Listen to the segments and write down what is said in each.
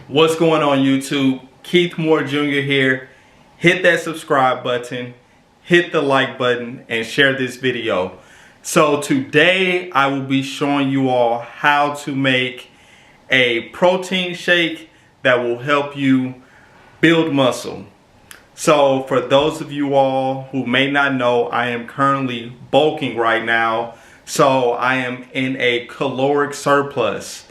What's going on YouTube? Keith Moore Jr. here. Hit that subscribe button, hit the like button, and share this video. So today I will be showing you all how to make a protein shake that will help you build muscle. So for those of you all who may not know, I am currently bulking right now. So I am in a caloric surplus.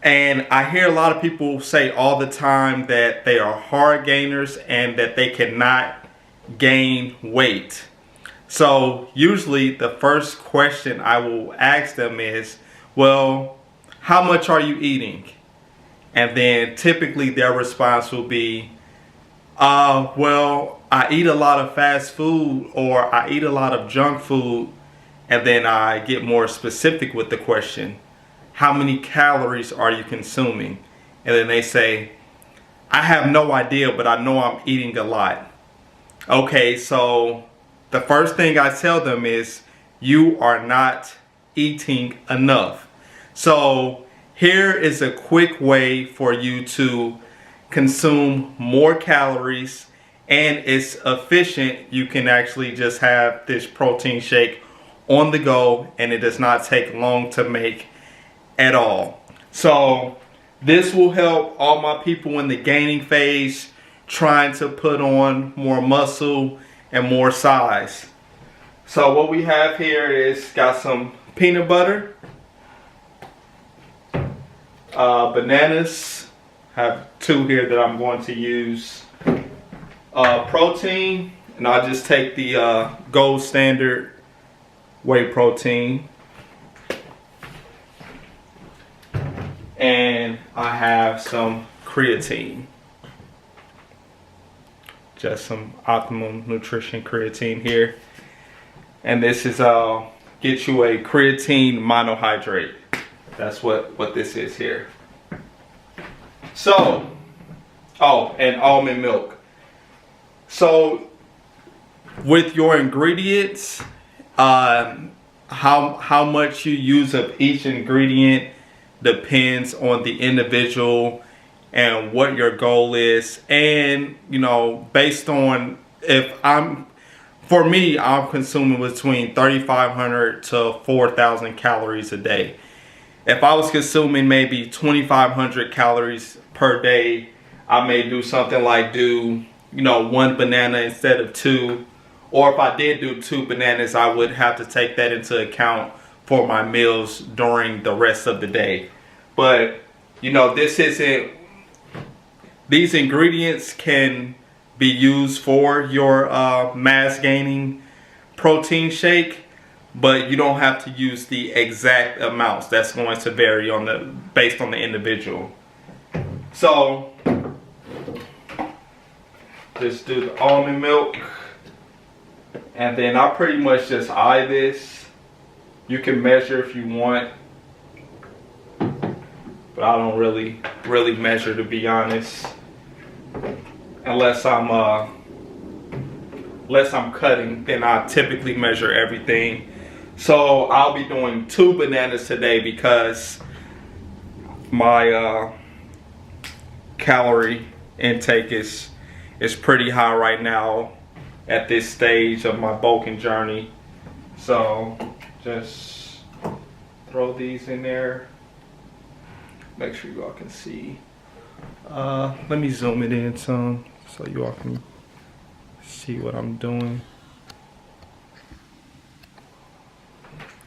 And I hear a lot of people say all the time that they are hard gainers and that they cannot gain weight. So usually the first question I will ask them is, well, how much are you eating? And then typically their response will be, well, I eat a lot of fast food, or I eat a lot of junk food. And then I get more specific with the question, how many calories are you consuming? And then they say, I have no idea, but I know I'm eating a lot. Okay, so the first thing I tell them is, you are not eating enough. So here is a quick way for you to consume more calories, and it's efficient. You can actually just have this protein shake on the go, and it does not take long to make at all. So this will help all my people in the gaining phase, trying to put on more muscle and more size. So what we have here is got some peanut butter, bananas. I have two here that I'm going to use. Protein, and I'll just take the gold standard whey protein. And I have some creatine. Just some Optimum Nutrition creatine here. And this is get you a creatine monohydrate. That's what this is here. So, oh, and almond milk. So with your ingredients, how much you use of each ingredient depends on the individual and what your goal is. And based on, for me, I'm consuming between 3,500 to 4,000 calories a day. If I was consuming maybe 2,500 calories per day, I may do something like one banana instead of two. Or if I did do two bananas, I would have to take that into account for my meals during the rest of the day. But these ingredients can be used for your mass gaining protein shake, but you don't have to use the exact amounts. That's going to vary based on the individual. So just do the almond milk, and then I pretty much just eye this. You can measure if you want, but I don't really measure, to be honest, unless I'm cutting. Then I typically measure everything. So I'll be doing 2 bananas today because my calorie intake is pretty high right now at this stage of my bulking journey. So just throw these in there. Make sure you all can see. Let me zoom it in some so you all can see what I'm doing.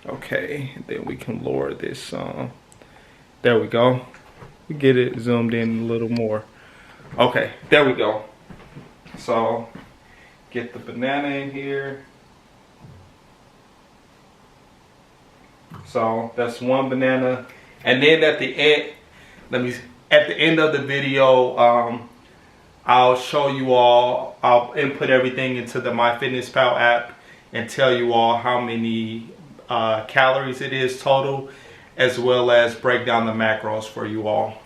Okay, then we can lower this. There we go. We get it zoomed in a little more. Okay, there we go. So get the banana in here. So that's 1 banana, and then at the end, at the end of the video, I'll show you all. I'll input everything into the MyFitnessPal app and tell you all how many calories it is total, as well as break down the macros for you all.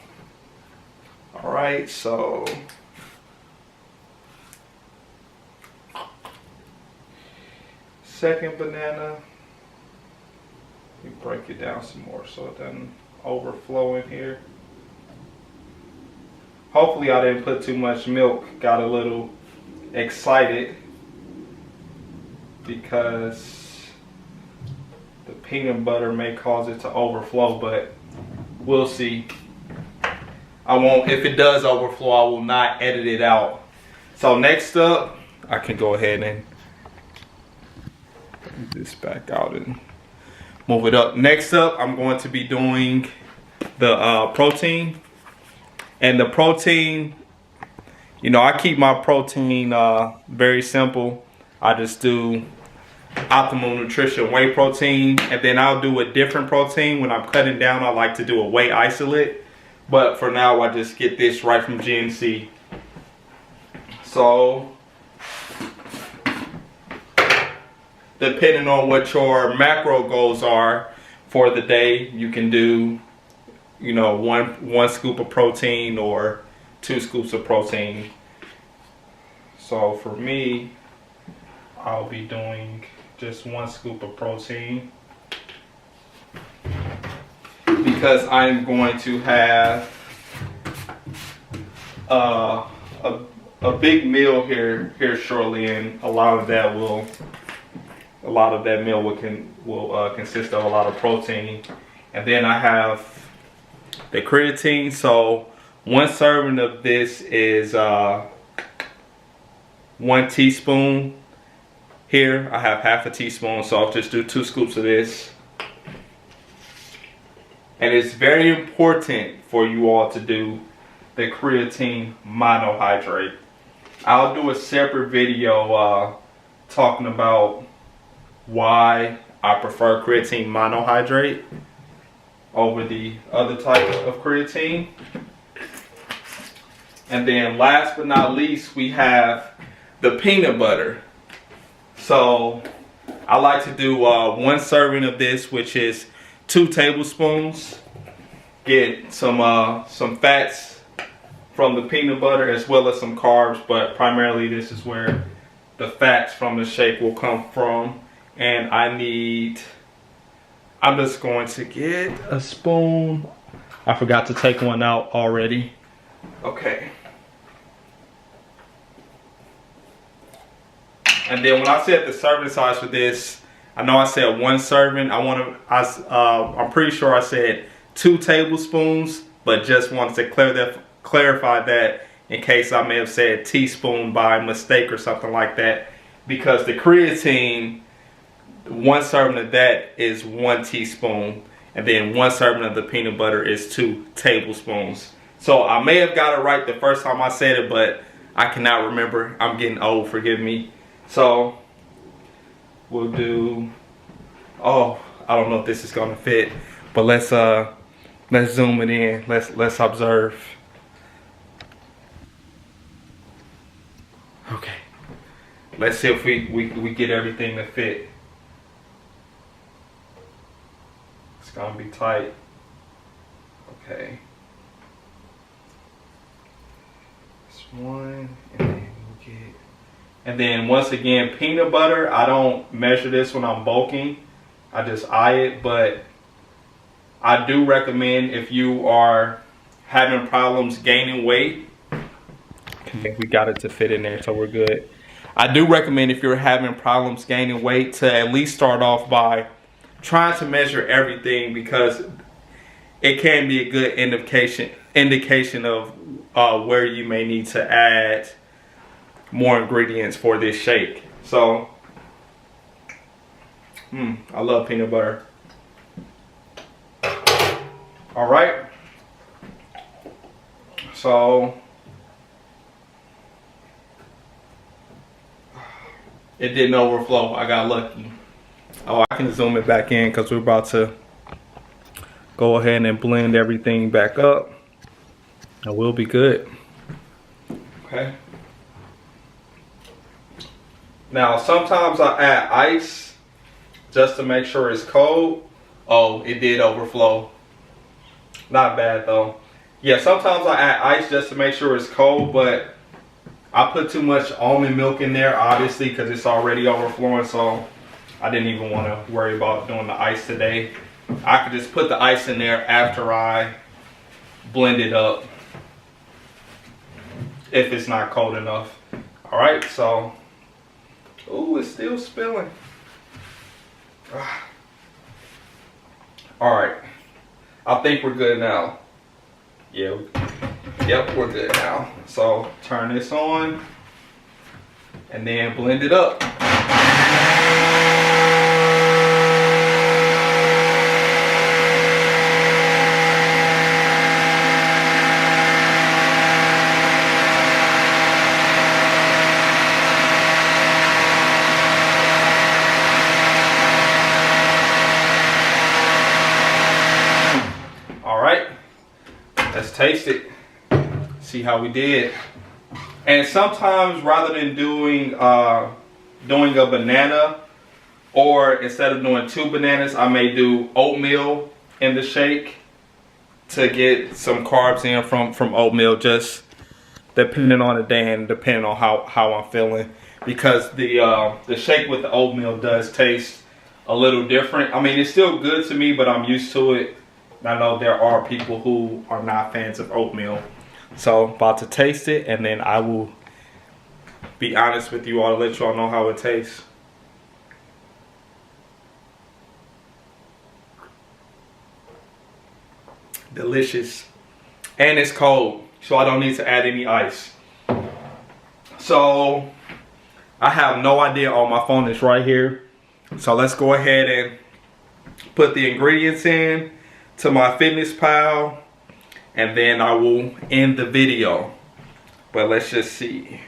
All right, so second banana, we break it down some more so it doesn't overflow in here. Hopefully I didn't put too much milk. Got a little excited because the peanut butter may cause it to overflow, but we'll see. I won't, if it does overflow, I will not edit it out. So next up, I can go ahead and put this back out and move it up. Next up, I'm going to be doing the protein. And the protein, you know, I keep my protein very simple. I just do optimal nutrition whey protein, and then I'll do a different protein when I'm cutting down. I like to do a whey isolate, but for now I just get this right from GNC. So depending on what your macro goals are for the day, you can do, you know, one scoop of protein or 2 scoops of protein. So for me, I'll be doing just 1 scoop of protein because I'm going to have a big meal here shortly, and a lot of that meal will consist of a lot of protein. And then I have the creatine. So 1 serving of this is 1 teaspoon. Here I have half a teaspoon, so I'll just do 2 scoops of this. And it's very important for you all to do the creatine monohydrate. I'll do a separate video talking about why I prefer creatine monohydrate over the other type of creatine. And then last but not least, we have the peanut butter. So I like to do 1 serving of this, which is 2 tablespoons. Get some fats from the peanut butter as well as some carbs, but primarily this is where the fats from the shake will come from. And I'm just going to get a spoon. I forgot to take one out already. Okay. And then when I said the serving size for this, I know I said 1 serving. I'm pretty sure I said 2 tablespoons, but just wanted to clarify that in case I may have said teaspoon by mistake or something like that. Because the creatine, 1 serving of that is 1 teaspoon, and then 1 serving of the peanut butter is 2 tablespoons. So I may have got it right the first time I said it, but I cannot remember. I'm getting old, forgive me. So we'll do, I don't know if this is gonna fit, but let's zoom it in. Let's observe. Okay. Let's see if we get everything to fit. It's gonna be tight. Okay. This one, and then we'll get. And then once again, peanut butter, I don't measure this when I'm bulking. I just eye it, but I do recommend if you are having problems gaining weight. Okay, we got it to fit in there, so we're good. I do recommend if you're having problems gaining weight to at least start off by trying to measure everything, because it can be a good indication of where you may need to add more ingredients for this shake. So, I love peanut butter. All right. So, it didn't overflow. I got lucky. Oh, I can zoom it back in because we're about to go ahead and blend everything back up, and we'll be good. Okay. Now, sometimes I add ice just to make sure it's cold. Oh, it did overflow. Not bad though. Yeah, sometimes I add ice just to make sure it's cold, but I put too much almond milk in there, obviously, because it's already overflowing, so I didn't even want to worry about doing the ice today. I could just put the ice in there after I blend it up. if it's not cold enough. All right, so, ooh, it's still spilling. All right, I think we're good now. Yeah, yep, we're good now. So turn this on and then blend it up. All right, let's taste it. See how we did. And sometimes rather than doing a banana, or instead of doing 2 bananas, I may do oatmeal in the shake to get some carbs in from oatmeal, just depending on the day and depending on how I'm feeling. Because the shake with the oatmeal does taste a little different. I mean, it's still good to me, but I'm used to it. I know there are people who are not fans of oatmeal. So about to taste it, and then I will be honest with you all, let you all know how it tastes. Delicious. And it's cold, so I don't need to add any ice. So I have no idea. On my phone, it's right here. So let's go ahead and put the ingredients in to MyFitnessPal, and then I will end the video. But let's just see.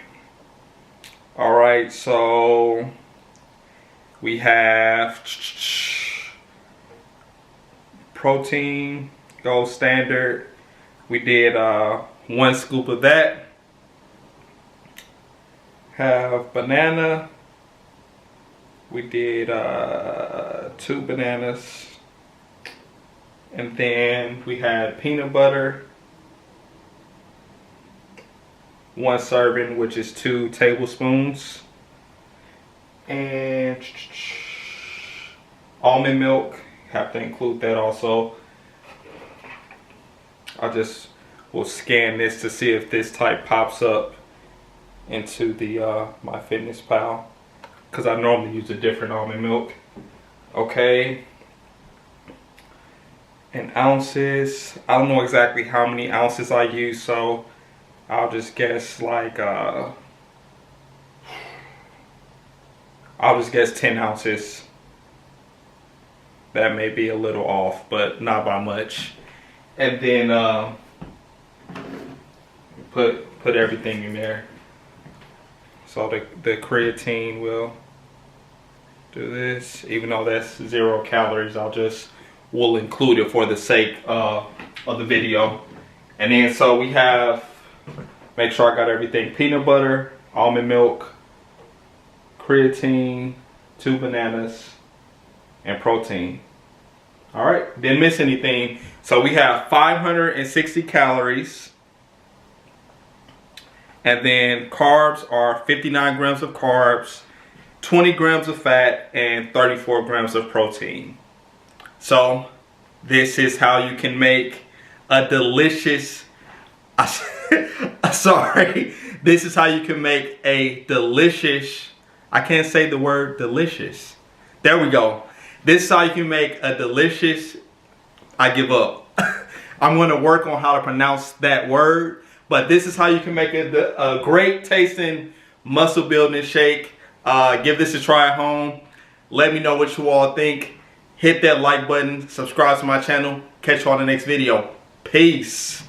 All right, so we have protein, gold standard. We did 1 scoop of that. Have banana. We did 2 bananas. And then we had peanut butter, 1 serving, which is 2 tablespoons, and almond milk. Have to include that also. I just will scan this to see if this type pops up into the MyFitnessPal, because I normally use a different almond milk. Okay. And ounces, I don't know exactly how many ounces I use, so I'll just guess like I'll just guess 10 ounces. That may be a little off, but not by much. And then put everything in there. So the creatine will do this, even though that's 0 calories. We'll include it for the sake of the video. And then so we have, make sure I got everything: peanut butter, almond milk, creatine, 2 bananas, and protein. All right, didn't miss anything. So we have 560 calories. And then carbs are 59 grams of carbs, 20 grams of fat, and 34 grams of protein. So this is how you can make a delicious, sorry, this is how you can make a delicious, I can't say the word delicious. There we go. This is how you can make a delicious, I give up. I'm going to work on how to pronounce that word, but this is how you can make a great tasting muscle building shake. Give this a try at home. Let me know what you all think. Hit that like button, subscribe to my channel. Catch you on the next video. Peace.